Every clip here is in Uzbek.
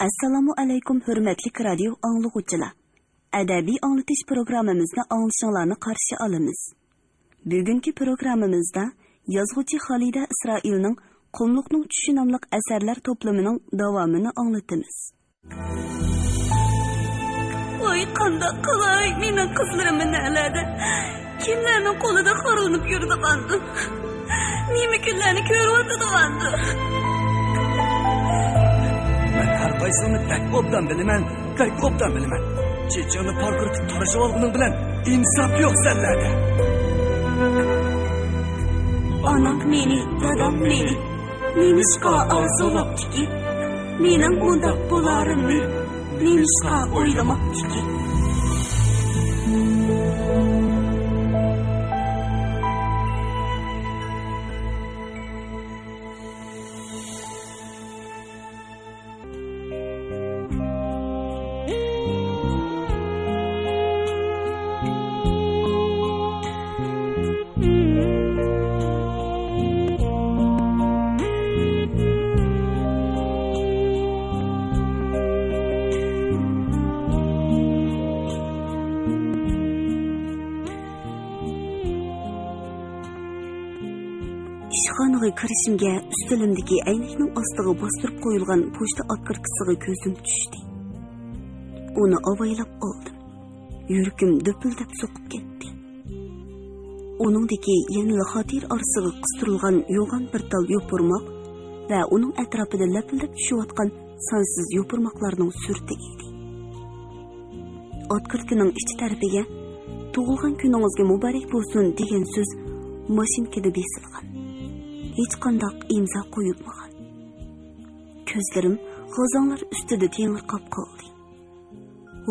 Assalamu alaykum hürmetli radio anlıqçılar. Adabiy anlatış programımızda anglışınlarını qarşı alımız. Bugünkü programımızda yazğıcı Halida İsrail'nin Qumluqning tushi nomli asarlar to'plamining davomini anlatamiz. Voy qandoq qilay, mening qizlarimni naladi. Kimlarning qo'lida xo'rinib yurdi. Nima kunlarni ko'ryotdi. Men har qaysini pek obdan bilaman. Chechani parqirtib tarashib olganing bilan insof yo'q senlarda. Anam meni, dadam meni. Nemishqa orzulabdiki, mening bundaq bo'larimni nemishqa o'ylamabdiki. İşxonaga kirishimga ustilimdagi aynakning ostiga bostirib qo'yilgan pochta otkirtkisiga ko'zim tushdi. Uni avaylab oldim. Yuragim dupildab so'qib ketdi. Uningdagi yangi xotir orasiga qistirilgan yo'g'on bir tal yo'purmoq va uning atrofida lapillab tushayotgan sonsiz yo'purmoqlarning surati edi. Otkirtkining ichi tarafiga tug'ilgan kuningizga muborak bo'lsin degan so'z mashinkada besilgan. Hech qanday imzo qo'yilmagan. Ko'zlarim g'ozonlar ustida tengirqab qoldi.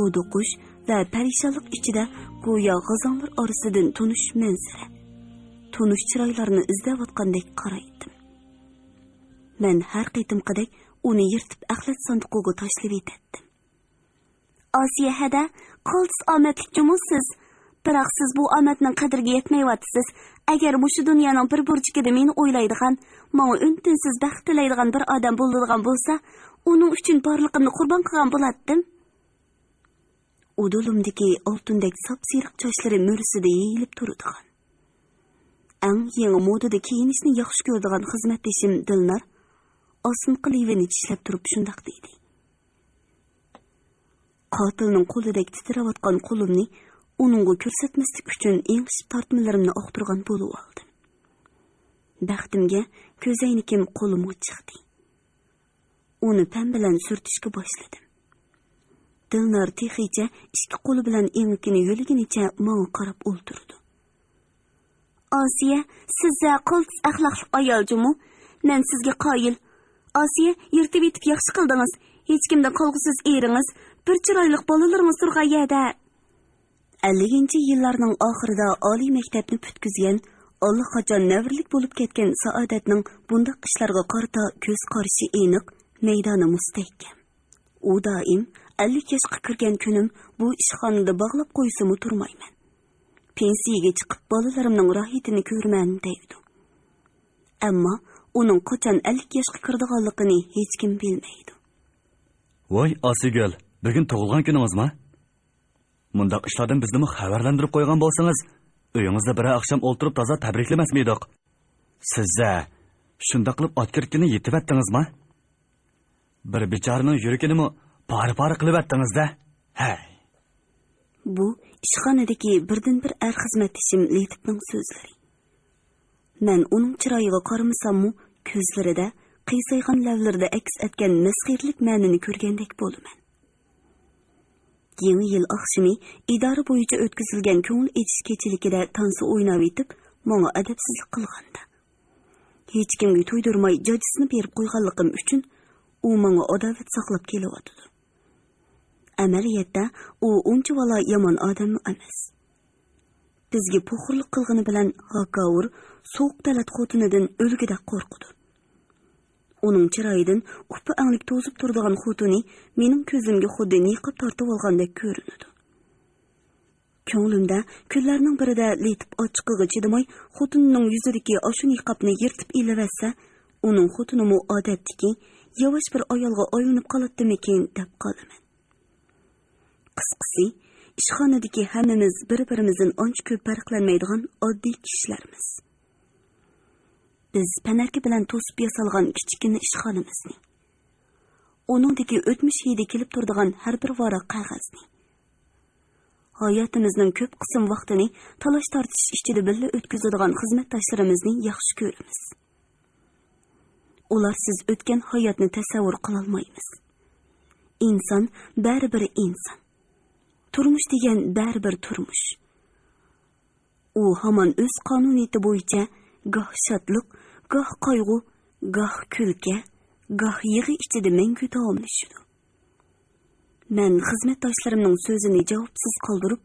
O'duqush va parishonlik ichida go'yo g'ozonlar orasidan tunish manzara, tunish chiroylarni izlayotgandek qaraydim. Men har qitimqidek uni yirtib axlat sanduqiga tashlab etdim. Osiya hada, qo'ls omadlik jumusiz. Biroq siz bu omadning qadriga yetmayapsiz. Agar mushu dunyoning bir burchida meni o'ylaydigan, menga untinsiz baxt tilaydigan bir odam bo'ladigan bo'lsa, uning uchun borlig'imni qurbon qilgan bo'lardim. Udulimdagi oltindek sap-sariq sochlari mo'risida yeyilib turadigan. Eng yangi modada kiyinishni yaxshi ko'radigan xizmatdashim Dilnar osm qilivini tishlab turib shundoq deydi. Qotilning qo'lidek titrayotgan qo'limni uningga ko'rsatmaslik uchun engishib tortmalarimni oqtirgan bo'lib oldim. Baxtimga ko'zoynikim qo'limga chiqdi. Uni pam bilan surtishga boshladim. Dilnar texicha ikki qo'li bilan engikini yo'liginicha menga qarab o'ltirdi. Osiya, sizga qo'ls axloqli ayoljumu? Men sizga qoyil. Osiya, yirtib etib yaxshi qildingiz. Hech kimdan qolg'usiz eringiz, bir chiroyli bolalaringiz turg'ayada. 50-yillarning oxirida oliy maktabni putkizgan, allaqachon navrlik bo'lib ketgan Saodatning bunday ishlarga qarata ko'z qarashi aniq, maydoni mustahkam. U doim 50 yoshga kirgan kunim bu ishxonada bog'lab qo'ysam turmayman. Pensiyaga chiqib bolalarimning rohatini ko'rman deydi. Ammo uning qachon 50 yoshga kirdiganligini hech kim bilmaydi. Voy Osigul, bugun tug'ilgan kuningizmi? Mundaq ishlardan bizni xabarlantirib qo'ygan bo'lsangiz, uyingizda bir oqshom o'ltirib toza tabriklamasmiydik. Sizza shunda qilib otkirtkini yetib etdingizmi? Bir bechoraning yuragini pari qilib etdingizda. Hay. Bu ishxonadagi birdan bir er xizmatdashim Letipning so'zlari. Men uning chiroyiga qaramasam-mu, ko'zlarida, qiysaygan lavlarida aks etgan masxirlik ma'nini ko'rgandek bo'laman. Yeni yil oqshimi idora bo'yicha o'tkazilgan ko'ngil etish kechiligida tansi o'ynab etib, menga adabsizlik qilganda. Hech kimga to'ydirmay jojisini berib qo'yganligim uchun u menga adovat saqlab kelyapti. Amaliyotda u uncha vala yomon odam emas. Bizga po'xirlik qilgani bilan Hakavur so'q talat xotinidan o'lgida qo'rqdi. Uning chiroyidan upi anglik to'zib turadigan xotini mening ko'zimga xuddi niqob tortib olgandek ko'rinadi. Ko'nglimda kunlarning birida Letip ochiqqiga chidamay xotinining yuzidagi oshu niqobni yirtib ilaversa, uning xotinimi odatdagi yavaş bir ayolga aylanib qoladimikin deb qolaman. Qisqasi, ishxonadagi hammamiz bir-birimizdan ancha ko'p farqlanmaydigan oddiy kishilarmiz. Biz panarki bilan to'sib yasalgan kichkina ishxonamizni, uningdagi o'tmish hidi kelib turadigan har bir varaq qog'ozni, hayotimizning ko'p qism vaqtini talash tortish ichida birga o'tkazadigan xizmatdoshlarimizni yaxshi ko'ramiz. Ularsiz o'tgan hayotni tasavvur qila olmaymiz. Inson baribir inson. Turmush degan baribir turmush. U hamon o'z qonuniyati bo'yicha goh shodlik, goh qayg'u, goh kulki, goh yig'i ichida mengu davomlashadi. Men xizmatdoshlarimning so'zini javobsiz qoldirib,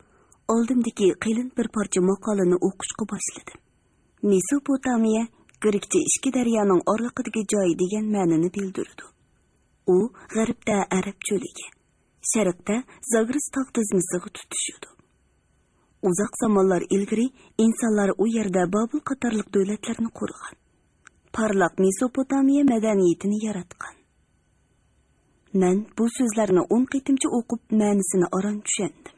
oldimdagi qilin bir parcha maqolani o'qishga boshladim. Mesopotamiya Grekcha ishki daryoning orliqidagi joy degan ma'noni bildirdi. U g'arbda Arab cho'ligi, sharqda Zagros tog' tizmasiga tutishadi. Uzoq zamonlar ilgari insonlar u yerda Babul qatorliq davlatlarni qurgan. Parlaq Mesopotamiya madaniyatini yaratgan. Men bu so'zlarni 10 qitimcha o'qib, ma'nosini aran tushundim.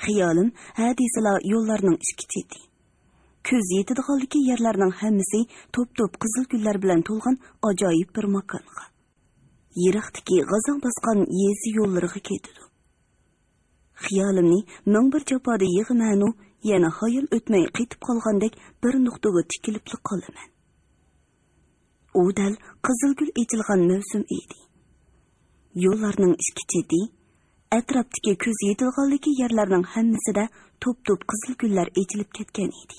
Xiyolim hadislar yo'llarning ishki cheti. Ko'z yetadiganligi yerlarning hammasi top-top qizil gullar bilan to'lgan ajoyib bir makonga. Yiroqdagi g'azon bosgan yezi yo'llariga ketdi. Xiyolimni ming bir jafoda yig'manu yana hayol o'tmay qetib qolgandek bir nuqtaga tikilib qolaman. U dal qizilgul etilgan mavsum edi. Yo'llarning ishki cheti, atrofdagi ko'z yetilganligi yerlarning hammasida top-top qizil gullar etilib ketgan edi.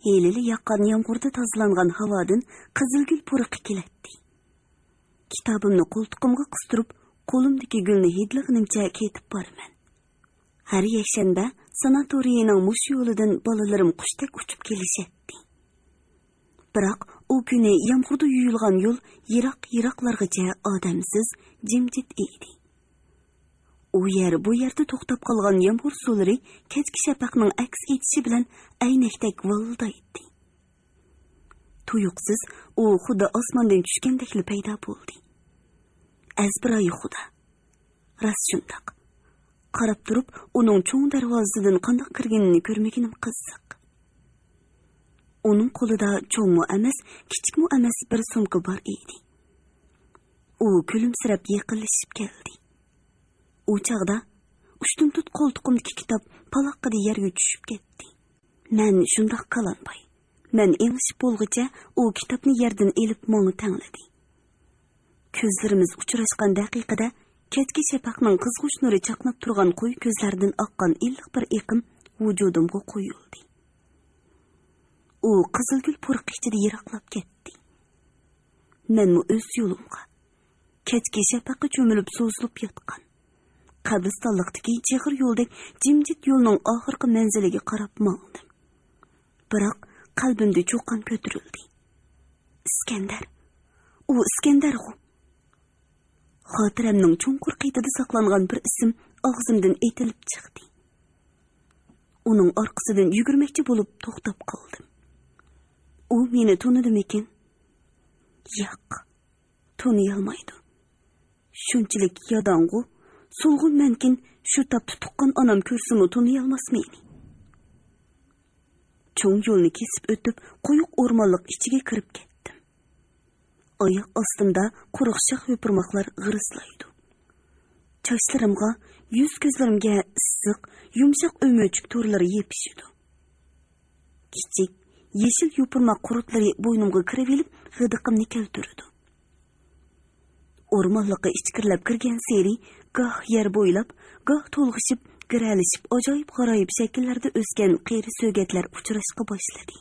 Helili yaqqan yomg'irda tozalangan havodan qizilgul puriqi keladi. Kitobimni qo'ltiqimga qistirib, qo'limdagi gulni hidlig'imcha ketib boraman. Har yakshanba sanatoriyaning mush yo'lidan bolalarim qushdek uchib kelishadi. Biroq u kuni yomg'irda yuyilgan yo'l yiroq-yiroqlargacha odamsiz, jimjit edi. U yer bu yerda to'xtab qolgan yomg'ir suvlari kechki shafaqning aks etishi bilan aynakdek vildaydi. Tuyuqsiz u xuddi osmondan tushgandek paydo bo'ldi. Azbiroyi xudo. Rost shundoq. Qarab turib, uning cho'ng darvozadan qanday kirganini ko'rmaganim qiziq. Uning qo'lida cho'ngmi emas, kichikmi emas bir sumka bor edi. U kulimsirab yaqinlashib keldi. U chaqda ushtum tut qo'ltiqimdagi kitob paloqqida yerga tushib ketdi. Men shundoq qalanbay. Men englishib bo'lg'icha u kitobni yerdan elib menga tangladi. Ko'zlarimiz uchrashgan daqiqada kechki shafaqning qizg'ush nuri chaqnab turgan qo'y ko'zlaridan oqqan iliq bir iqim vujudimga qo'yildi. U qizilgul puriq ichida yiroqlab ketdi. Men o'z yo'limga kechki shafaqqa cho'milib so'zilib yotgan qabristonlikdagi chig'ir yo'ldek jimjit yo'lning oxirgi manziliga qarab mangdim. Biroq qalbimda cho'qon ko'tarildi. Iskandar. U Iskandar-ku. Xotiramning chunqur qiytida saqlangan bir ism og'zimdan etilib chiqdi. Uning orqasidan yugurmoqchi bo'lib to'xtab qoldim. U meni tanidimikin? Yo'q. Taniy olmaydi. Shunchalik yodong'u, sulg'un menkin shu topda tuqqan onam ko'rsimi taniy olmasmeni. Cho'ng yo'lni kesib o'tib, quyuq o'rmonlik ichiga kirib ketdim. Oyoq ostimda quruq shox yo'pirmoqlar g'irislaydi. Chochlarimga, yuz ko'zlarimga issiq, yumshoq o'möchik to'rlari yepishidi. Kichik, yeshil yo'pirmoq qurutlari bo'ynimga kirib elib, g'idiqimni keltirdi. O'rmonlikqa ichkirlab kirgan seri goh yer bo'ylab, goh to'lg'ishib, giralishib, ajoyib g'aroyib shakllarda o'sgan qiyri so'gatlar uchrashqa boshladi.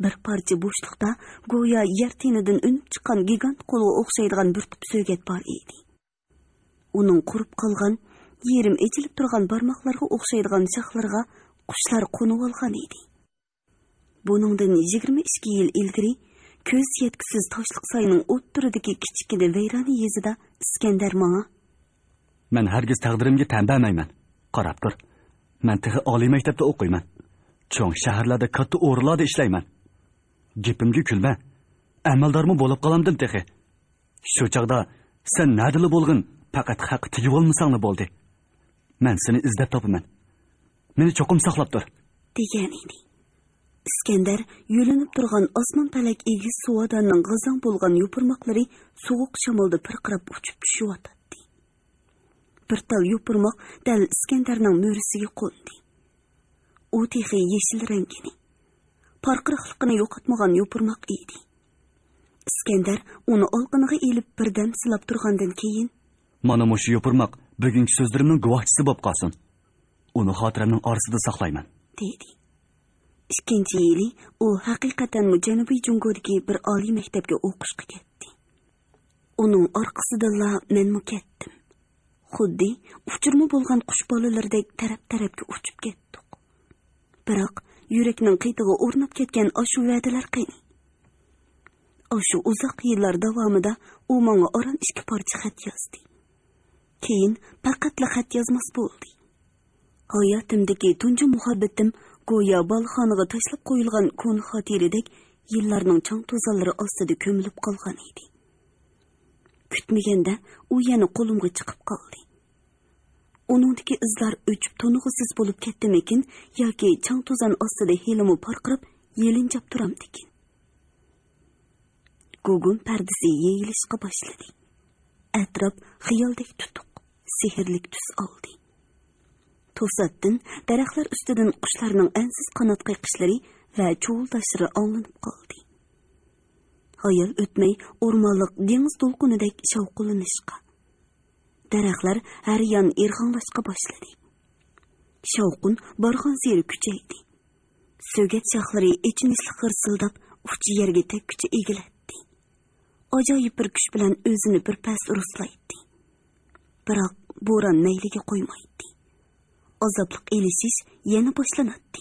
Bir parcha bo'shliqda go'yo yer tenidan unib chiqqan gigant qo'lga o'xshaydigan bir tup so'gat bor edi. Uning qurib qolgan, yerim echilib turgan barmoqlarga o'xshaydigan shoxlarga qushlar qo'nib olgan edi. Buningdan 22 yil ilgari ko'z yetkisiz toshliq soyning o'ttiridagi kichkina vayrona yezida Iskandar menga: "Men hargiz taqdirimga tanbamayman. Qarab tur. Men tixi oliy maktabda o'qiyman. Cho'ng shaharlarda katta o'rinlarda ishlayman. Gapimga kulma. amaldormi bo'lib qolamdim texi. Shu chaqda sen nadili bo'lg'in, faqat haq tegib olmasangni bo'ldi. Men seni izlab topaman. Meni cho'qim saqlab tur, degan edi. Iskandar yo'linib turgan osmon palak egiz suvodanning g'azon bo'lgan yopirmoqlari sovuq shamolda pirqirab uchib tushyotdi. Bir tal yopirmoq dal Iskandarning mo'risiga qo'ndi. U texi yeshil rangini, parqiriqligini yo'qotmagan yopirmoq edi. Iskandar uni olqiniga elib birdan silab turgandan keyin, "Mana shu yopirmoq bugungi so'zlarimning guvohchisi bo'lib qolsin. Uni xotiramning orasida saqlayman", dedi. Ikkinchi yili u haqiqatan Janubiy Jungodagi bir oliy maktabga o'qishga ketdi. Uning orqasidan men ketdim. Xuddi uchirma bo'lgan qush bolalaridek taraf-tarafga uchib ketdik. Biroq yurakning qiytig'i o'rnab ketgan ashu va'dalar qani? Ashu uzoq yillar davomida u menga oran 2 parcha xat yozdi. Keyin faqatla xat yozmas bo'ldi. Hayotimdagi tunji muhabbatim go'yo balxonaga tashlab qo'yilgan kun xotiridek yillarning chang to'zonlari ostida ko'milib qolgan edi. Kutmaganda u yana qo'limga chiqib qoldi. Uningdagi izlar o'chib to'nig'isiz bo'lib ketdimikin yoki chang to'zon ostida helimi parqirab yelinjab turamdikin. Gugun pardasi yeyilishga boshladi. Atrof xiyoldek tutuq, sehrlik tus oldi. To'satdan daraxtlar ustidan qushlarning ansiz qanot qayqishlari va cho'ldashlari anglanib qoldi. Hayal o'tmay o'rmonliq dengiz to'lqinidek shavqinlanishqa. Daraxtlar har yon irg'anglashqa boshladi. Shavqin borgan sari kuchaydi. So'gat shoxlari ichinishli qirsildab uchi yerga tekkicha egilatdi. Ajoyib bir kuch bilan o'zini bir pas ruslaydi. Biroq bo'ron mayliga qo'ymaydi. Azoblik elishish yana boshlanadi.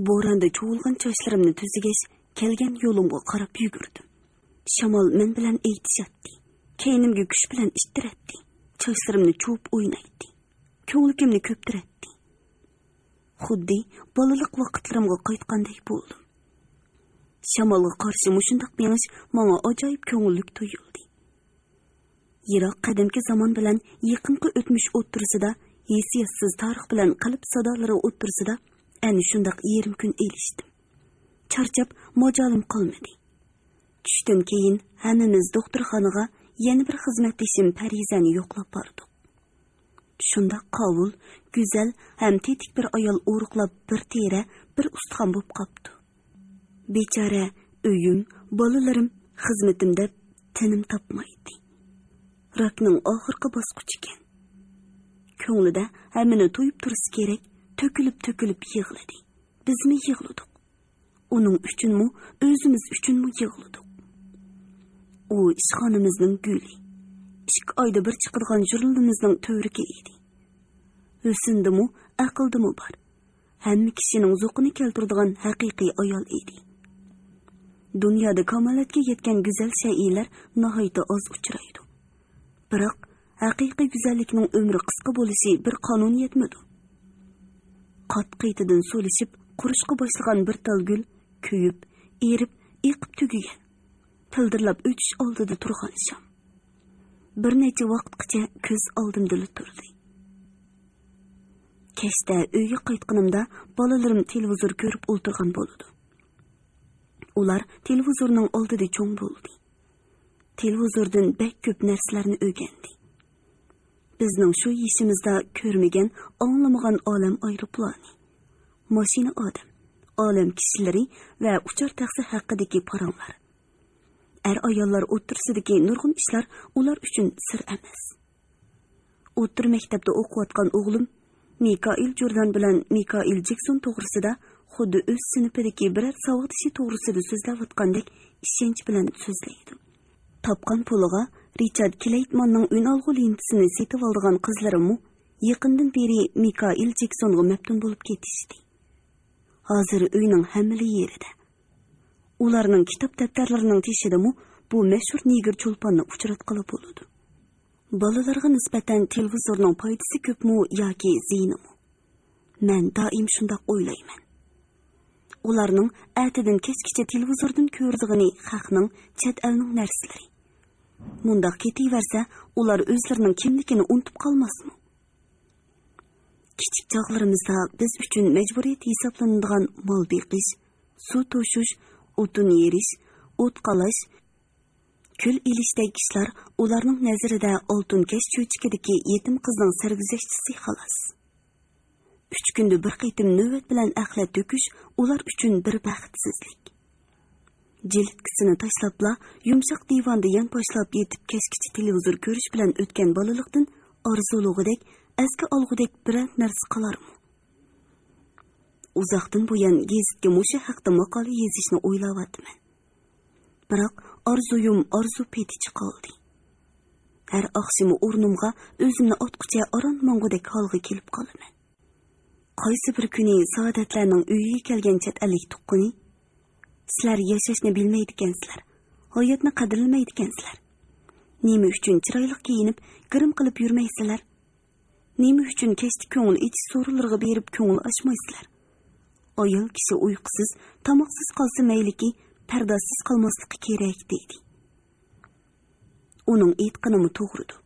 Bo'ronda cho'g'ilgan chochlarimni tuzigash kelgan yo'limga qarab yugurdim. Shamol men bilan aytishatdi. Keynimga kuch bilan ittiratdi. Chochlarimni cho'p o'ynaydi. Ko'nglimni ko'ptiratdi. Xuddi bolalik vaqtlarimga qaytgandek bo'ldim. Shamolga qarshi mushundaq menish menga ajoyib ko'ngillik tuyuldi. Yiroq qadimki zamon bilan yaqinqi o'tmish o'ttirisida, hisiyatsiz tarix bilan qalb sadolari o'ttirisida ana shundaq yerim kun elishdim. Charchab mojalim qolmadi. Tushdan keyin hammamiz doktorxonaga yana bir xizmatdashim Parizani yo'qlab bordik. Shunda qovul, go'zal ham tetik bir ayol o'riqlab bir tera, bir ustixon bo'lib qopti. Bechora uyim, bolalarim xizmatimda tinim topmaydi. Rakning oxirgi bosqichi ekan. Ko'nglida hammani to'yib turish kerak, to'kilib yig'ladi. Bizmi yig'ladik. Uning uchunmi, o'zimiz uchunmi yig'ladik. U ishxonamizning guli. 2 oyda bir chiqadigan jurnalımızning to'rigi edi. Husndimi, aqldimi bor. Hamma kishining zo'qini keltiradigan haqiqiy ayol edi. Dunyoda kamolatga yetgan go'zal shaylar nihoyatda oz uchraydi. Biroq haqiqiy go'zallikning umri qisqa bo'lishi bir qonuniyatmidi. Qat-qaytidan so'lishib, qurishqa boshlagan bir tal gul kuyib, erib, eqib tugigan. Tildirlab o'tish oldida turgan sham. Bir necha vaqtgacha ko'z oldimda turdi. Kechda uyga qaytganimda bolalarim televizor ko'rib o'tirgan bo'ldi. Ular televizorning oldida cho'ng bo'ldi. Televizordan bek ko'p narsalarni o'rgandi. Bizning shu yishimizda ko'rmagan, anglamagan olam aeroplani, mashina odam, olam kishilari va uchar taxsi haqidagi paranglar. Ayollar o'ttirsidagi nurg'un ishlar ular uchun sir emas. O'ttir maktabda o'qiyotgan o'g'lim Mikail Jordan bilan Mikail Jackson to'g'risida xuddi o'z sinfidagi biror savodisi to'g'risida so'zlayotgandek ishonch bilan so'zlaydi. Topgan puliga Richard Claytonning unalg'u lentisini setib olgan qizlarimmi yaqindan beri Mikail Jacksonga maftun bo'lib ketishdi. Hozir uyning hamma yerida. Ularning kitob daftarlarining teshidimi bu mashhur niger cho'lponni uchratqili bo'ladi. Bolalarga nisbatan televizorning foydasi ko'pmi yoki ziyinimi? Men doim shunday o'ylayman. ularning atidan kechgacha televizordan ko'rdig'ini xalqning chet elning narsalari. Mundaq ketaversa, ular o'zlarining kimligini unutib qolmasmi? Kichik chog'larimizda biz uchun majburiyat hisoblanadigan mol beqish, suv to'shish, o'tin yerish, o't qalash, kul ilişdagi ishlar ularning nazarida oltinkash cho'chkadagi yetim qizning sarguzashtisi xolos. 3 kunda bir qaytim navbat bilan axlat to'kish ular uchun bir baxtsizlik. Jildkisini tashlabla yumshoq divanda yonboshlab yetib kechgacha televizor ko'rish bilan o'tgan bolalikdan orzulug'idek, asga olg'udek biror narsa qolarmi? Uzoqdan buyon gazetga musha haqda maqola yozishni o'ylayapman. Biroq orzu petichi qoldi. Har oqshimi o'rnimga o'zimni otqucha aron mong'udek holga kelib qolaman. Qaysi bir kuni saodatlarning uyiga kelgan chet ellik tuqquni, sizlar yashashni bilmaydigensizlar, hayotni qadrlamaydigensizlar. Nima uchun chiroyli kiyinib, girim qilib yurmaysizlar? Nima uchun kechki ko'ngil ichish so'rovlarga berib ko'ngil ochmaysizlar? Ayol kishi uyqusiz, tamoqsiz qolsa mayliki, pardasiz qolmasligi kerak deydi. Uning aytganimi to'g'ridir.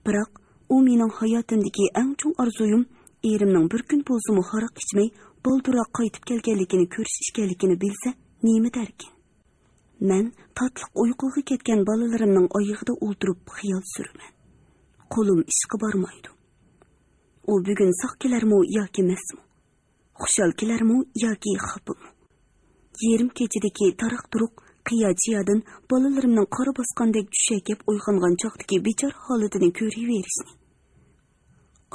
Biroq u mening hayotimdagi eng chong orzuyim erimning bir kun bo'lsa-mu haroq ichmay, boldiroq qaytib kelganligini ko'rish ekanligini bilsa, nima derkin? Men tatliq uyquga ketgan bolalarimning oyog'ida o'ltirib xiyol suraman. Qo'lim ishga bormaydi. U bugun sog' kelarmi yoki emasmi? Xushal kelarmi yoki xafami? Yerim kechidagi taraq-turuq qiyachiyadan bolalarimning qora bosqandek tushakib uyg'ongan chaqdagi bechor holatini ko'raverishni.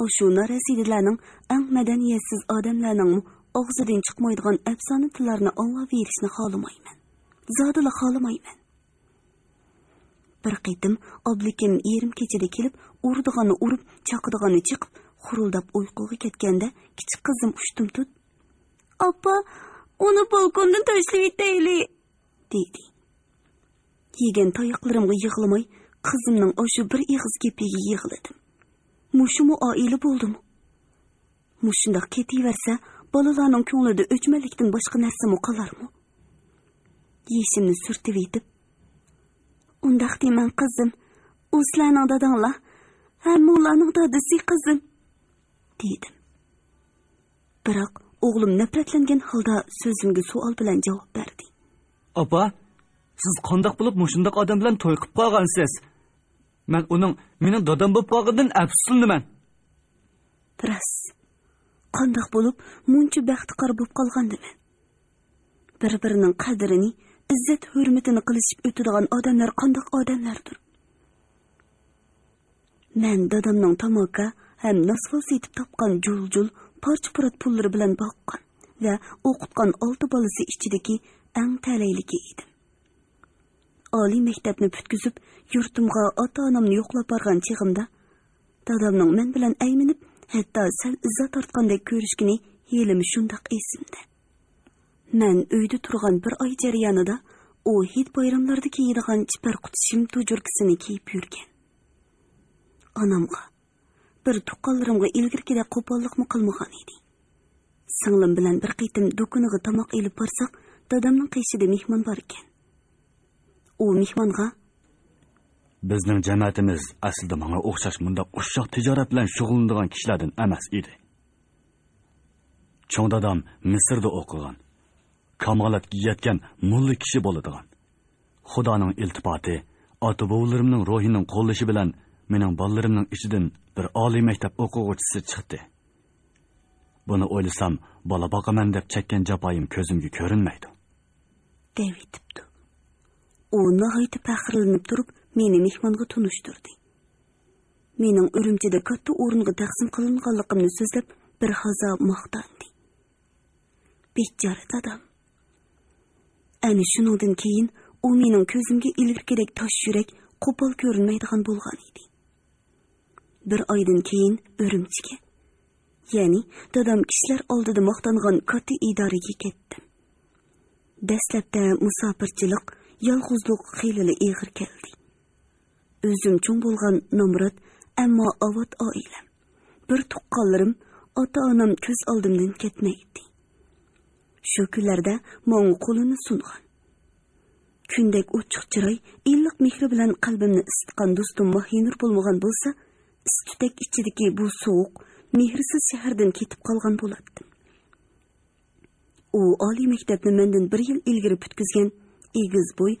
O'shu narasidalarning eng madaniyatsiz odamlarning og'zidan chiqmaydigan afsona tillarni anglaverishni xohlamayman. Zodila xohlamayman. Bir qitim oblikim yerim kechida kelib, urdig'ini urib, chaqdig'ini chiqib, xuruldab uyquga ketganda kichik qizim ushtim tut. "Appa, uni balkondan tashlab etayli", dedi. Yegan tayoqlarimga yig'lamay, qizimning o'sha bir ig'iz gapiga yig'ladim. Mushumu oila bo'ldimi? Mushundaq ketaversa, bolalarning ko'nglida o'chmalikdan boshqa narsa qolarmi? Yeshimni surtib etib, "Undaq deman qizim, u sizlarning dadanglar, hamma ularning dadasi qizim", dedim. Biroq o'g'lim nafratlangan holda so'zimga savol bilan javob berdi. "Opa, siz qandoq bo'lib mushundaq odam bilan to'y qilib qolgansiz? Men mening dadam bo'lib qolgandan afsuslanman." Tras. Qandoq bo'lib muncha baxtiqor bo'lib qolgandiman. Bir-birining qadrini, izzat hurmatini qilishib o'tadigan odamlar qandoq odamlardir? Men dadamning tamoka ham nasvos etib topgan jul-jul parcha-purat pullari bilan boqqan va o'qitgan 6 bolasi ichidagi eng talayligi edim. Oliy maktabni putkizib, yurtimga ota-onamni yo'qlab borgan chig'imda dadamning men bilan ayminib, hatto sal izzat tortgandek ko'rishgini yelim shundoq esimda. Men uyda turgan bir oy jarayonida u hid bayramlarda kiyadigan chipar quti shim tujurkisini kiyib yurgan. Onamga, bir tuqqanlarimga ilgirkida qo'polliqmi qilmagan edi. Singlim bilan bir qitim do'koniga tomoq elib borsak, dadamning qishida mehmon bor ekan. U mehmonga, "Bizning jamoatimiz aslida menga o'xshash bundoq ushshoq tijorat bilan shug'ullanadigan kishilardan emas edi. Cho'ng dadam Misrda o'qigan, kamolatga yetgan mulla kishi bo'ladigan. Xudoning iltifoti, ota-bovlarimning ruhining qo'llashi bilan mening bolalarimning ichidan bir oliy maktab o'quvchisi chiqdi. Buni o'ylasam, bola boqaman deb chekkan jafoyim ko'zimga ko'rinmaydi", deb aytibdi. U nihoyatda faxrlanib turib, meni mehmonga tunishtirdi. Mening Urumchida katta o'ringa taqsim qilinganligimni so'zlab, bir hazo maqtandi. Bechora dadam. Ana shundan keyin u mening ko'zimga ilgirkidek tosh yurak, qo'pol ko'rinmaydigan bo'lgan edi. Bir oydan keyin Urumchiga, ya'ni dadam kishilar oldida maqtangan katta idoraga ketdim. Dastlabda musofirchilik, yolg'izlik xiyli ig'ir keldi. O'zim cho'ng bo'lgan nomrod, ammo avot oilam. Bir tuqqanlarim, ota-onam ko'z oldimdan ketmaydi. Shu kunlarda menga qo'lini sungan. Kundek ochiq chiroy, illiq mehri bilan qalbimni isitgan do'stim Mahinur bo'lmagan bo'lsa, istutak ichidagi bu sovuq, mehrsiz shahardan ketib qolgan bo'lardi. U oliy maktabni mendan 1 yil ilgari bitkizgan, egiz bo'y,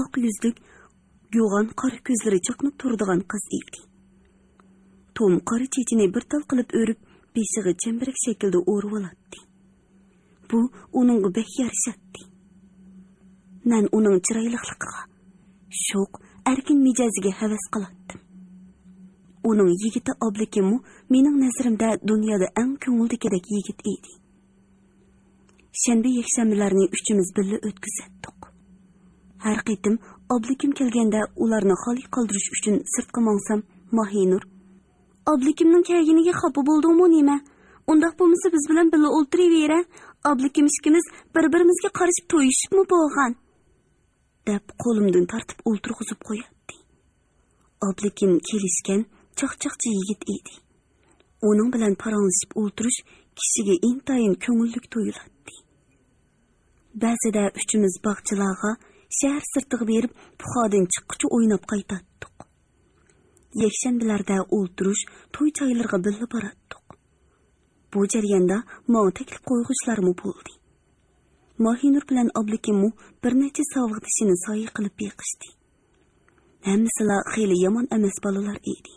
oq yuzlik, yo'g'on qora ko'zlari chaqnab turadigan qiz edi. Tom qora chechini bir tal qilib o'rib, beshig'i chambarak shaklda o'rib oladi. Bu uningga bek yarashatdi. Men uning chiroyliqligiga, sho'q, erkin mijoziga havas qilardim. Uning yigiti Oblikimmi mening nazarimda dunyoda eng ko'ngildagidek yigit edi. Shanba yakshanbalarni uchimiz birga o'tkazatdik. Har qitim Oblikim kelganda ularni xoli qoldirish uchun sirtqa mongsam, Mahinur, "Oblikimning kelganiga xafa bo'ldingmi nima? Undaq bo'lmasa biz bilan birga o'ltiravera, Oblikim ikkimiz bir-birimizga qarashib to'yishibmi bo'lgan?" deb qo'limdan tortib o'ltirg'izib qo'yadi. Oblikim kelishgan, chaqchaqchi yigit edi. Uning bilan paranglashib o'ltirish kishiga intayin ko'ngillik tuyuladi. Ba'zida uchimiz bog'chalarga, shahar sirtiga berib, puxodan chiqqıcha o'ynab qaytatdik. Yakshanbalarda o'ltirish, to'y joylarga birga boratdik. Bu jarayonda menga taklif qo'yg'ishlarmi bo'ldi. Mahinur bilan Oblikimmi bir necha sovg'atishini soyi qilib beqishdi. Hammasilar xeyli yomon emas bolalar edi.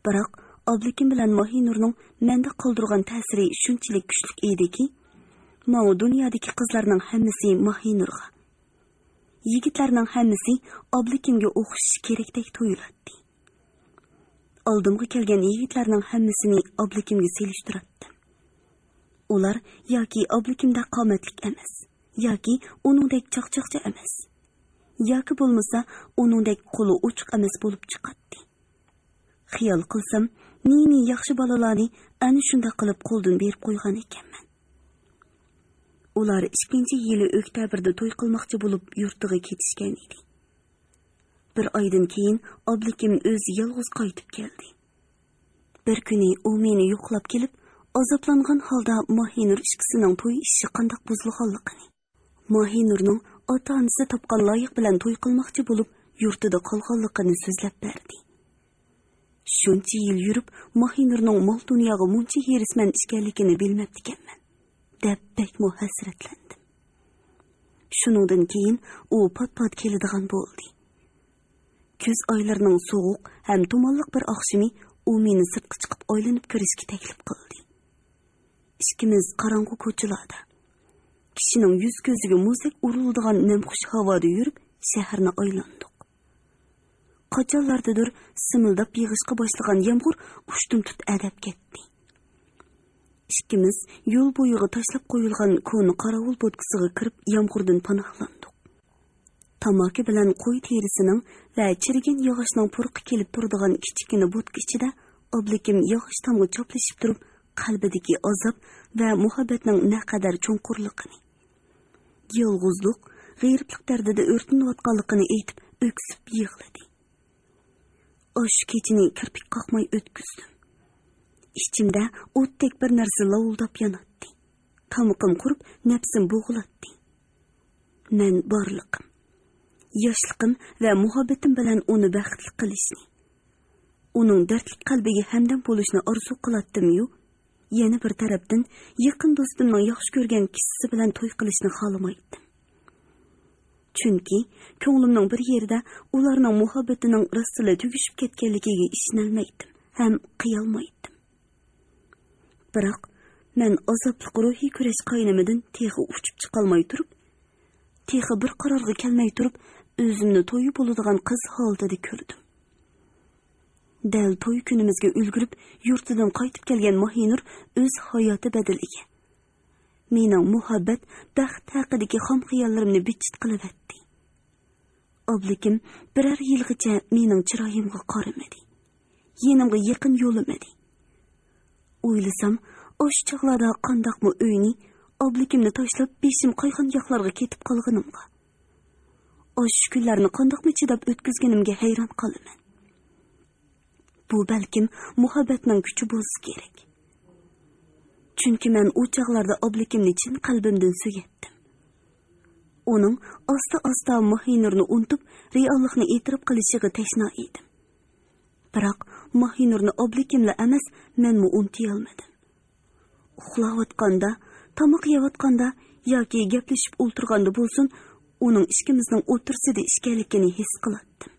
Biroq Oblikim bilan Mahinurning menda qoldirgan ta'siri shunchalik kuchli ediki, men dunyodagi qizlarning hammasi Mahinurga, yigitlarning hammasi Oblikimga o'xshash kerakdek tuyuladi. Oldimga kelgan yigitlarning hammasini Oblikimga selishtirdim. Ular yoki Oblikimda qomatlik emas, yoki uningdek chaqchaqcha emas, yoki bo'lmasa uningdek qo'li ochiq emas bo'lib chiqadi. Xiyol qilsam, nini yaxshi bolalarni ana shunda qilib qo'ldan berib qo'ygan ekanman. Ular 2-yili oktabrda to'y qilmoqchi bo'lib yurtiga ketishgan edi. Bir oydan keyin Oblikim o'zi yolg'iz qaytib keldi. Bir kuni u meni yo'qlab kelib, azoblangan holda Mahinur ikkisining to'y ishi qanday buzilganligini, Mahinurning ota-onasi topgan loyiq bilan to'y qilmoqchi bo'lib yurtida qolganligini so'zlab berdi. Shuncha yil yurib, Mahinurning mol dunyoga muncha herisman ishganligini bilmabdikanman, deb bekmo hasratlandim. Shuningdan keyin u pat-pat keladigan bo'ldi. Kuz oylarining sovuq ham tumonliq bir oqshimi u meni sirtqa chiqib oylanib ko'rishga taklif qildi. Ikkimiz qorong'u ko'chalarda, kishining yuz ko'ziga muzdek uriladigan namxush havoda yurib, shaharni aylandik. Qachonlardadir simildab yig'ishqa boshlagan yomg'ir ushtum tut adab ketdi. Ikkimiz yo'l bo'yiga tashlab qo'yilgan ko'ni qorovul bo'tkisiga kirib yomg'irdan panohlandik. Tamaki bilan qo'y terisining va chirigan yog'ochning purqi kelib turadigan kichikina bo'tki ichida Oblikim yog'och tomga choplashib turib, qalbidagi azob va muhabbatning naqadar cho'nqurligini, yolg'izlik, g'ayriblik dardida o'rtanayotganligini aytib, o'ksib yig'ladi. Osh kechini kirpik qoqmay o'tkazdim. Ichimda o'tdek bir narsa lovuldab yonatdi. Tomiqim qurib, nafsim bo'g'iladi. Men borliqim, yoshliqim va muhabbatim bilan uni baxtli qilishni, uning dardli qalbiga hamdam bo'lishni orzu qilatdim-yu, yana bir tarafdan yaqin do'stimning yaxshi ko'rgan kishisi bilan to'y qilishni xohlamaydim. Chunki ko'nglimning bir yerida ularning muhabbatining rostila tugishib ketganligiga ishonolmaydim, ham qiyolmaydim. Biroq men azobli ruhiy kurash qaynimidan texi uchib chiqolmay turib, texi bir qarorga kelmay turib, o'zimni to'yi bo'ladigan qiz holatida ko'rdim. Dal to'y kunimizga ulgurib, yurtidan qaytib kelgan Mahinur o'z hayoti badaliga mening muhabbat, baxt haqidagi xom xiyollarimni bichit qilyapti. Oblikim birar yilgacha mening chiroyimga qaramadi, yenimga yaqin yo'lamadi. O'ylasam, o'sha chog'larda qandoqmi uyni, Oblikimni tashlab beshim qaygan yoqlarga ketib qolganimga, o'sha kunlarni qandoqmi chidab o'tkazganimga hayron qolaman. Bu balkim muhabbatning kuchi bo'lsa kerak. Chunki men o chaqlarda oblikimni chin qalbimdan so'yatdim. Uning asta-asta Mahinurni unutib, reallikni e'tirof qilishiga tashna edim. Biroq Mahinurni oblikimla emas, menmi unuta olmadim. Uxlayotganda, tomoq yeyotganda yoki gaplashib o'tirganda bo'lsin, uning ikkimizning o'tirsida ishkanligini his qilardim.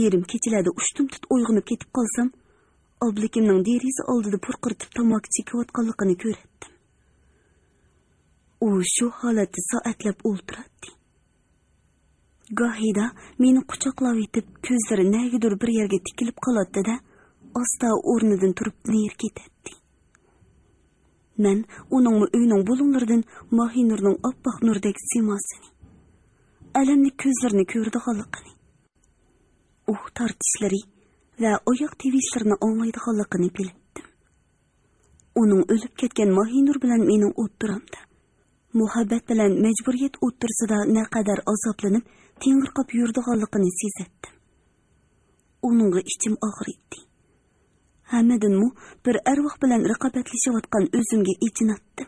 Yerim kechalarda ushtum-tut uyg'onib ketib qolsam, oblikimning deriza oldida purqirtib tomoq chekayotganligini ko'rardim. U shu holatda soatlab o'ltirardi. Gohida meni quchoqlab yetib, ko'zlari nagidur bir yerga tikilib qoladi-da, asta o'rnidan turib ner ketadi. Men uning uyning bulunlaridan Mahinurning oppoq nurdek simasini, alamli ko'zlarini ko'rdiganligini, tartishlari va oyoq tevishlarini anglaydiganligini bildim. Uning o'lib ketgan Mahinur bilan mening o'ttiramda, muhabbat bilan majburiyat o'ttirsida naqadar azoblanib, tengirqab yurdiganligini sezdim. Uningga ichim og'riydi. Hammadanmu bir arvoh bilan raqobatlashayotgan o'zimga ichinatdim.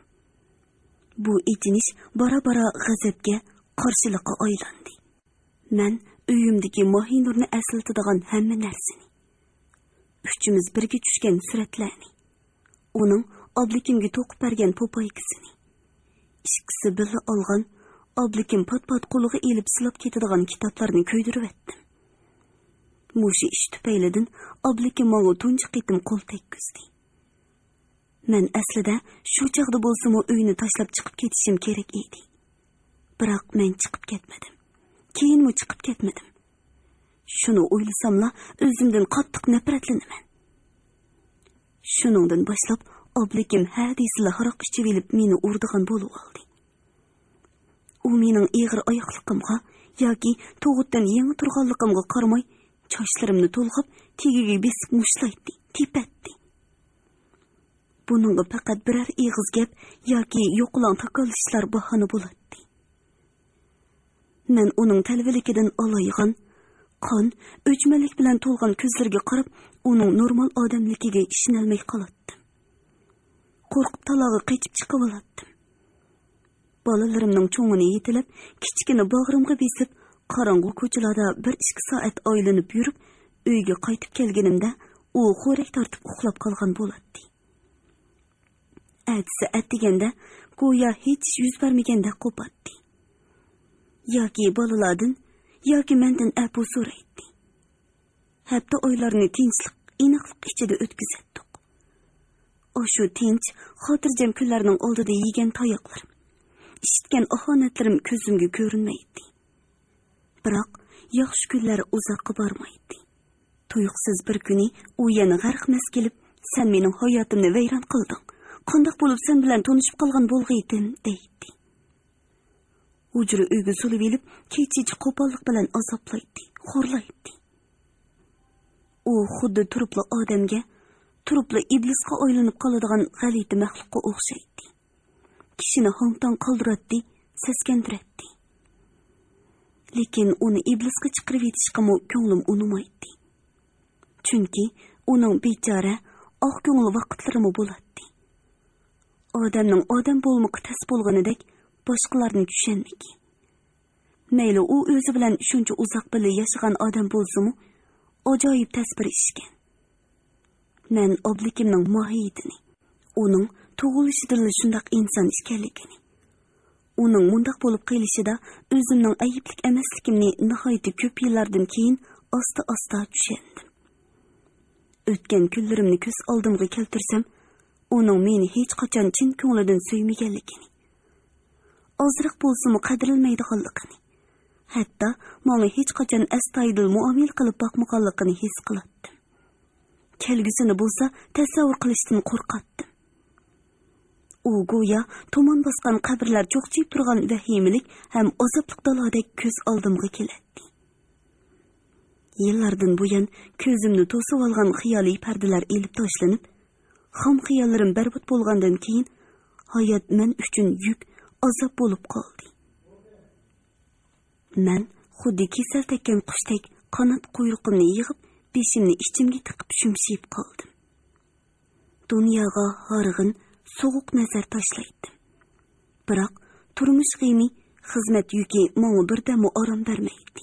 Bu ichinish bora-bora g'azabga, qarshilikqa aylandi. Men uyimdagi Mahinurni aslatadigan hamma narsani, uchimiz birga tushgan suratlarni, uning oblikimga to'qib bergan po'poykisini, ikkisi birga olgan, oblikim pat-pat qo'liga elib silab ketadigan kitoblarni ko'ydirib etdim. Mushi ish tufaylidan oblikim menga tunji qitim qo'l tekkizdi. Men aslida shu chaqda bo'lsa-mu uyni tashlab chiqib ketishim kerak edi. Biroq men chiqib ketmadim. Keyinmi chiqib ketmadim. Shuni o'ylasamla o'zimdan qattiq nafratlanaman. Shuningdan boshlab oblikim hadislar haroq ichib olib meni urdigan bo'lib oldi. U mening ig'ir oyoqligimga yoki tug'utdan yangi turganligimga qaramay, chochlarimni to'lg'ab, tegiga besib mushlaydi, tepatdi. Buningga faqat biror eg'iz gap yoki yo'qolon taqallishlar bahona bo'ladi. Men uning talvilikidan olaygan, qon, o'chmalik bilan to'lgan ko'zlarga qarab, uning normal odamligiga ishonolmay qolardim. Qo'rqib talog'i qechib chiqib olardim. Bolalarimning cho'ngini yetilib, kichkina bag'rimga besib, qorong'u ko'chalarda 1-2 soat oylanib yurib, uyga qaytib kelganimda u xo'rak tortib uxlab qolgan bo'ladi. Atsi atdiganda go'yo hech yuz bermaganda qo'patdi. Yoki bolalardan, yoki mendan apu so'raydi. Hatto oylarni tinchlik, inoqlik ichida o'tkazatdik. O shu tinch, xotirjam kunlarning oldida yegan tayoqlar, eshitgan ahonatlarim ko'zimga ko'rinmaydi. Biroq yaxshi kunlar uzoqqa bormaydi. Tuyuqsiz bir kuni u yana g'arqmas kelib, "Sen mening hayotimni vayron qilding. Qandoq bo'lib sen bilan tanishib qolgan bo'lg'aydim?" deydi. Hujra uyga solib elib, kechichi qo'pollik bilan azoblaydi, xo'rlaydi. U xuddi turibli odamga, turibli iblisga aylanib qoladigan g'alati maxluqqa o'xshaydi. Kishini hongtong qoldiradi, seskantiradi. Lekin uni iblisga chiqarib yetishga ko'nglim unumaydi. Chunki uning bechora, oq ko'ngil vaqtlarimi bo'ladi. Odamning odam bo'lmoqi tas bo'lganidek boshqalarni tushunmaydi. Mayli u o'zi bilan shuncha uzoq birga yashagan odam bo'lsa-mu, ajoyib tasvir ishgan. Men oblikimning mohiyatini, uning tug'ilishidan shundoq inson ekanligini, uning mundaq bo'lib qolishida o'zimning ayiblik emasligimni nihoyat ko'p yillardan keyin asta-asta tushundim. O'tgan kunlarimni ko'z oldimga keltirsam, uning meni hech qachon chin ko'nglidan suymaganligini, ozroq bo'lsa-mu qadrilmaydiganligini, hatto menga hech qachon astoydil muomala qilib boqmaganligini his qilardim. Kelgusini bo'lsa tasavvur qilishdan qo'rqardim. U go'yo tomon bosgan qabrlar cho'qchib turgan vahimalik ham azobli dalodek ko'z oldimga keladi. Yillardan buyon ko'zimni to'sib olgan xiyoliy pardalar elib tashlanib, xom xiyollarim barbod bo'lgandan keyin hayot men uchun yuk, azob bo'lib qoldi. Men xuddi kesal tekkan qushdek qanot quyrug'imni yig'ib, beshimni ichimga tiqib shumshib qoldim. Dunyoga harg'in, sovuq nazar tashlaydim. Biroq turmush g'imi, xizmat yuki menga birdam orom bermaydi.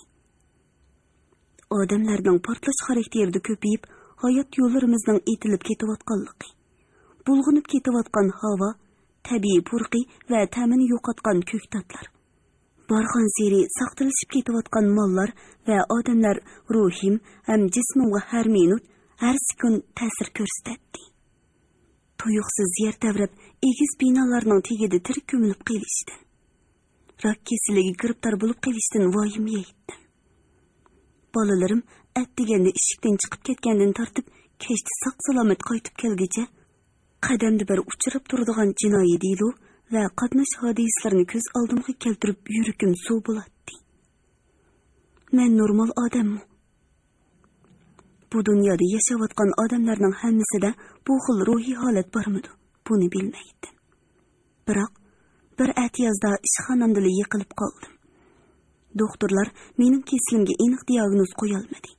Odamlarning portlash xarakterida ko'payib, hayot yo'llarimizning etilib ketayotganligi, bulg'unib ketayotgan havo, tabiiy purqi va ta'mini yo'qotgan ko'ktatlar, barxan seri saqtilishib ketayotgan mollar va odamlar ruhim ham jismimga har minut, har sekund ta'sir ko'rsatdi. Tuyuqsiz yer tavrab, egiz binolarning tagida tirik ko'milib qolishdan, rak kasaliga giribtor bo'lib qolishdan voyim yetdim. Bolalarim atdiganda eshikdan chiqib ketgandan tortib, kechda sog'-salomat qaytib kelguncha qadamda bir uchrab turadigan jinoiy delo va qatnash hodislarini ko'z oldimga keltirib yuragim suv bo'ladi. Men normal odamman. Bu dunyoda yashayotgan odamlarning hammasida bu xil ruhiy holat bormidi? Buni bilmaydim. Biroq bir atiyozda ishxonamda yiqilib qoldim. Doktorlar mening kasalimga aniq diagnoz qo'ya olmadi.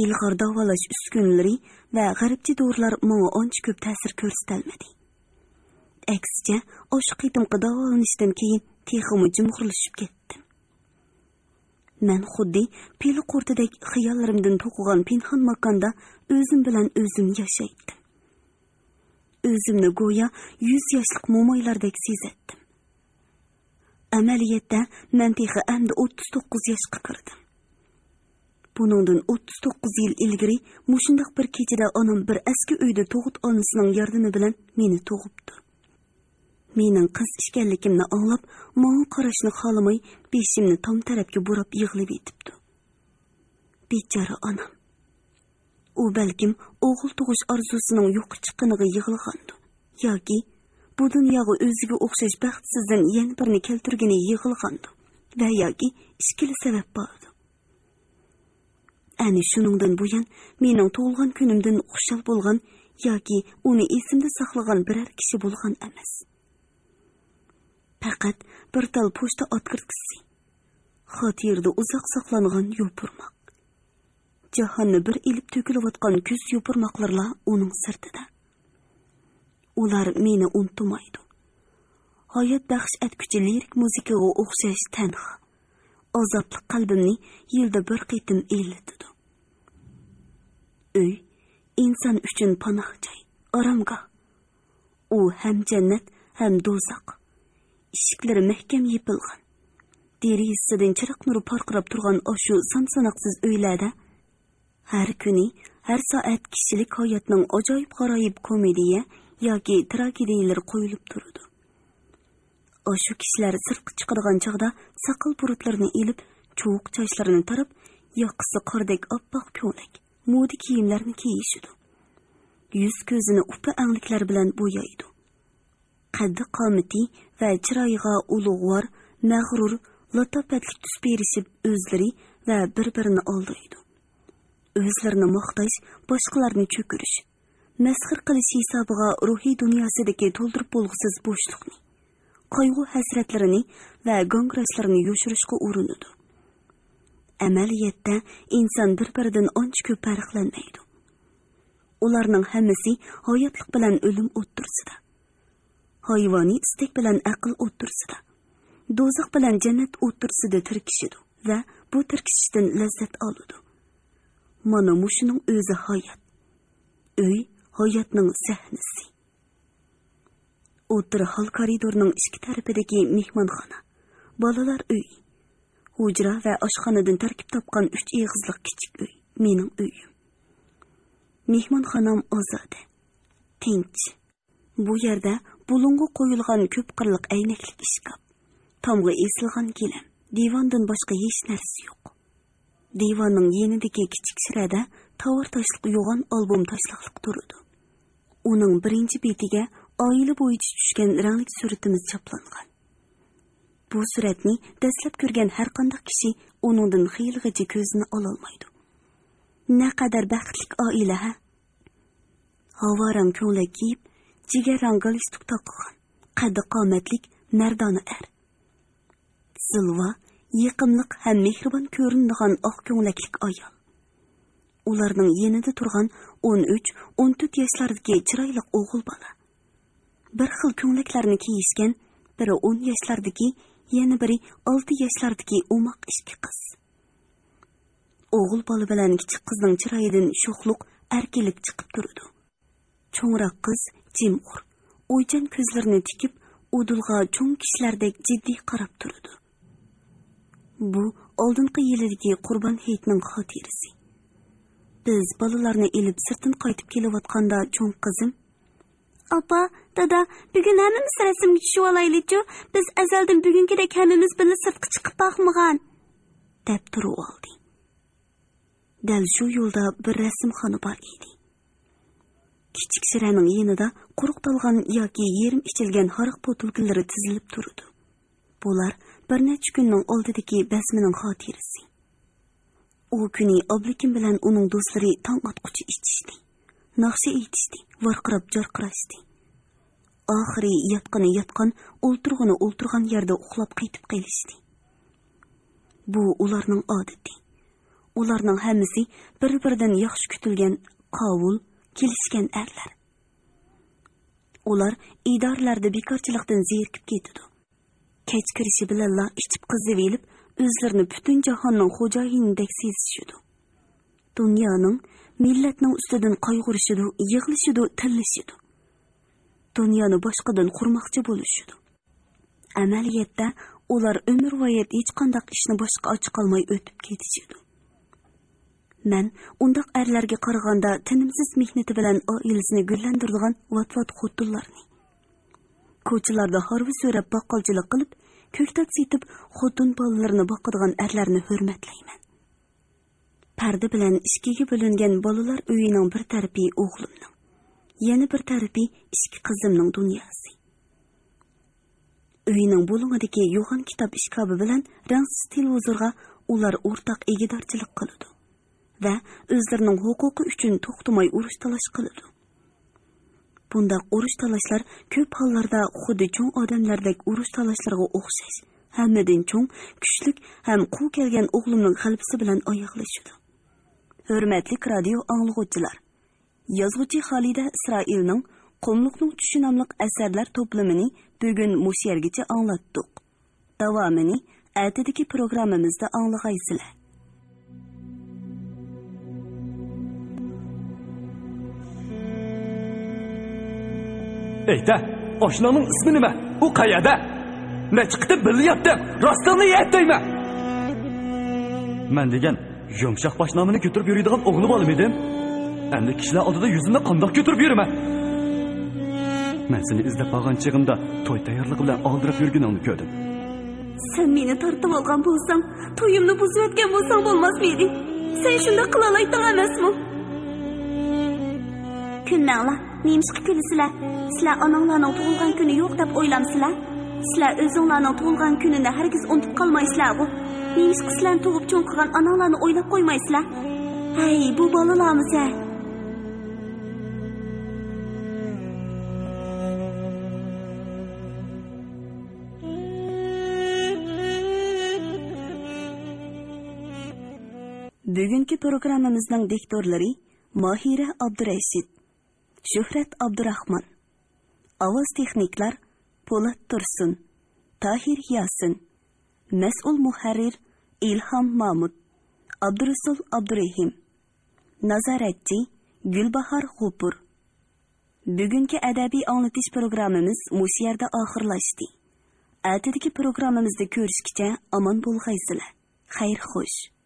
Ilg'or davolash uskunalari va g'arbcha dorilar menga ancha ko'p ta'sir ko'rsatolmadi. Aksicha, o'sha qitimqi davolanishdan keyin texim jimg'irlashib ketdim. Men xuddi peli qo'rtidek xiyollarimdan to'qigan pinhon makonda o'zim bilan o'zim yashaydim. O'zimni go'yo 100 yoshlik mo'maylardek sezatdim. Amaliyotda men texi endi 39 yoshga kirdim. Buningdan 39 yil ilgari mushundaq bir kechada onam bir eski uyda tug'ut onasining yordami bilan meni tug'ibdi. Mening qiz ekanligimni anglab, menga qarashni xohlamay, beshimni tom tarafga burab yig'lab etibdi. Bechora onam. U balkim o'g'il tug'ish orzusining yo'q chiqqaniga yig'lagandi, yoki bu dunyoga o'ziga o'xshash baxtsizdan yana birini keltirgani yig'lagandi va yoki ikkili sabab bor. Ani shuningdan buyon mening tug'ilgan kunimdan xushal bo'lgan yoki uni esimda saqlagan biror kishi bo'lgan emas. Faqat bir tal pochta otkirtkisi, xotirda uzoq saqlangan yopirmoq. Jahonni bir ilib to'kilayotgan kuz yopirmoqlarla uning sirtida. Ular meni unutmaydi. Hayot baxsh etguchi lirik muzikaga o'xshash tanha, azobli qalbimni yilda bir qitim elitdi. Uy inson uchun panoh joy, oromgoh. U ham jannat, ham do'zax. Eshiklari mahkam yepilgan. Derisidan chiroq nuri porqirab turgan o'shu son-sanoqsiz uylarda har kuni, har soat kishilik hayotning ajoyib g'aroyib komediya yoki tragediyalar qo'yilib turadi. O'shu kishilar sirtqa chiqadigan chog'da saqal burutlarini elib, cho'q sochlarini tarab, yoqisi qordek oppoq ko'ylak, modi kiyimlarni kiyishidi. Yuz ko'zini upa angliklar bilan bo'yaydi. Qaddi qomati va chiroyiga ulug'vor, mag'rur, latofatli tus berishib o'zlari va bir-birini aldaydi. O'zlarini maqtash, boshqalarni cho'kirish, masxir qilish hisobiga ruhiy dunyosidagi to'ldirib bo'lg'isiz bo'shliqni, qayg'u hasratlarini va g'ongrashlarini yo'shirishga urinadi. Amaliyotda inson bir-biridan ancha ko'p farqlanmaydi. Ularning hammasi hayotlik bilan o'lim o'ttirsida, hayvoniy istak bilan aql o'ttirsida, do'zax bilan jannat o'ttirsida tirkishidi va bu tirkishishdan lazzat oladi. Mana mushuning o'zi hayot. Uy hayotning sahnasi. O'tir hol koridorning ikki tarafidagi mehmonxona, bolalar uy, hujra va oshxonadan tarkib topgan 3 egizlik kichik uy, mening uyim. Mehmonxonam ozodi, tinch. Bu yerda bulunga qo'yilgan ko'p qirliq aynaklik ishkab, tomga esilgan gilam, divondan boshqa hech narsa yo'q. Divonning yenidagi kichik shirada tovar tashliq yo'g'on albom tashliqliq turadi. Uning birinchi betiga oila bo'yicha tushgan rangli suratimiz chaplangan. Bu suratni dastlab ko'rgan har qanday kishi uningdan xiyilgacha ko'zini ololmaydi. Naqadar baxtli oila ha? Havorang ko'ylak kiyib, jigarrang galstuk taqqan, qaddi qomatlik mardona er. Zilva, yiqimliq ham mehribon ko'rinadigan oq ko'ylaklik ayol. ularning yenida turgan 13-14 yoshlardagi chiroyli o'g'il bola. Bir xil ko'ngliklarni kiyishgan, biri 10 yoshlardagi, yana biri 6 yoshlardagi o'moq ishki qiz. O'g'il bola bilan kichik qizning chiroyidan sho'xliq, erkinlik chiqib turdi. Cho'ngroq qiz jimg'ur, o'ychan ko'zlarini tikib, udulg'a cho'ng kishilardek jiddiy qarab turdi. Bu oldingi yildagi Qurbon hayitining xotirasi. Biz bolalarni elib sirtin qaytib kelayotganda cho'ng qizim, "Apa, dada, bugun hammamiz rasmga tushib olaylik-ku. Biz azaldan bugungidek hammamiz birga sirtqa chiqib boqmagan" deb turib oldi. Dal shu yo'lda bir rasmxona bor edi. Kichik Shiraning yanida quruqtalgan yoki yerim ichilgan hariq botulkalari tizilib turdi. Bular bir necha kunning oldidagi basmining xotirasi. U kuni Oblikin bilan uning do'stlari tong otquchi ichishdi. Naqshi aytishdi, varqirab jarqirashdi. Oxiri yotgan, o'ltirgan yerda uxlab qaytib qolishdi. Bu ularning odati. Ularning hammasi bir-biridan yaxshi kutilgan, qovul, kelishgan erlar. Ular idoralarda bekorchilikdan zerikib ketdi. Kech kirishi bilanla ichib qizib elib, o'zlarini butun jahonning xo'jayinidek sezishdi. Dunyoning, millatning ustidan qayg'urishidi, yig'lishidi, tillashidi. Dunyoni boshqadan qurmoqchi bo'lishidi. Amaliyotda ular umrvoyat hech qanday ishni boshqa ochiq olmay o'tib ketishidi. Men undaq erlarga qaraganda tinimsiz mehnati bilan oilasini gullantiradigan vat-vat xotinlarni. Ko'chalarda harvi so'rab baqqolchilik qilib, ko'ktat setib, xotin bolalarini boqadigan erlarni hurmatlayman. Parda bilan ishkiga bo'lingan bolalar uyining bir tarafi o'g'limning, yana bir tarafi ikki qizimning dunyosi. Uyining bo'lingidagi yo'g'on kitob ishkobi bilan rangsiz televizorga ular o'rtaq egidorchilik qiladi va o'zlarining huquqi uchun to'xtamay urush talash qiladi. Bundaq urush talashlar ko'p hollarda xuddi cho'ng odamlardek urush talashlarga o'xshash, hammadan cho'ng, kuchlik ham quv kelgan o'g'limning g'alabasi bilan oyoqlashadi. Hurmatli radio anglag'uvchilar, yozuvchi Xolida Isroilning Qumliqning tushi nomli asarlar to'plamini bugun mush yergacha anglatdik. Davomini ertadagi programmamizda anglag'aysizlar. Eyda, oshnamning ismi nima? U qayerda? Ne chiqdi bilyapti? Rostini aytaymi? Men degan yumshoq boshnomini ko'tarib yuradigan o'g'lim bolam edim. Endi kishilar oldida yuzimni qandoq ko'tarib yuraman? Men seni izlab qolgan chig'imda to'y tayyorligi bilan oldirib yurganingni ko'rdim. Sen meni tortib olgan bo'lsang, to'yimni buzib o'tgan bo'lsang bo'lmasmidi? Sen shunda qila olayding emasmi? Kunmanglar, nemishqa kulisizlar. Sizlar onanglarning tug'ilgan kuni yo'q deb o'ylamsizlar. Sizlar o'zinglarning tug'ilgan kunini hargiz unutib qolmaysizlar-ku. Nemishqa sizlarni tug'ib cho'ng qilgan onanglarni o'ylab qo'ymaysizlar. Hey, bu bolalarimiz. Bugungi programmamizning diktorlari Mahira Abdurashid, Shuhrat Abdurahmon. Ovoz texniklar Po'lat Tursun, Tahir Yasin. Mas'ul muharrir Ilhom Mahmud, Abdurasul Abdurahim. Nazoratchi Gulbahor G'upur. Bugungi adabiy anglatish programmamiz mush yerda oxirlashdi. Ertadagi programmamizda ko'rishguncha omon bo'lg'aysizlar. Xayr xo'sh.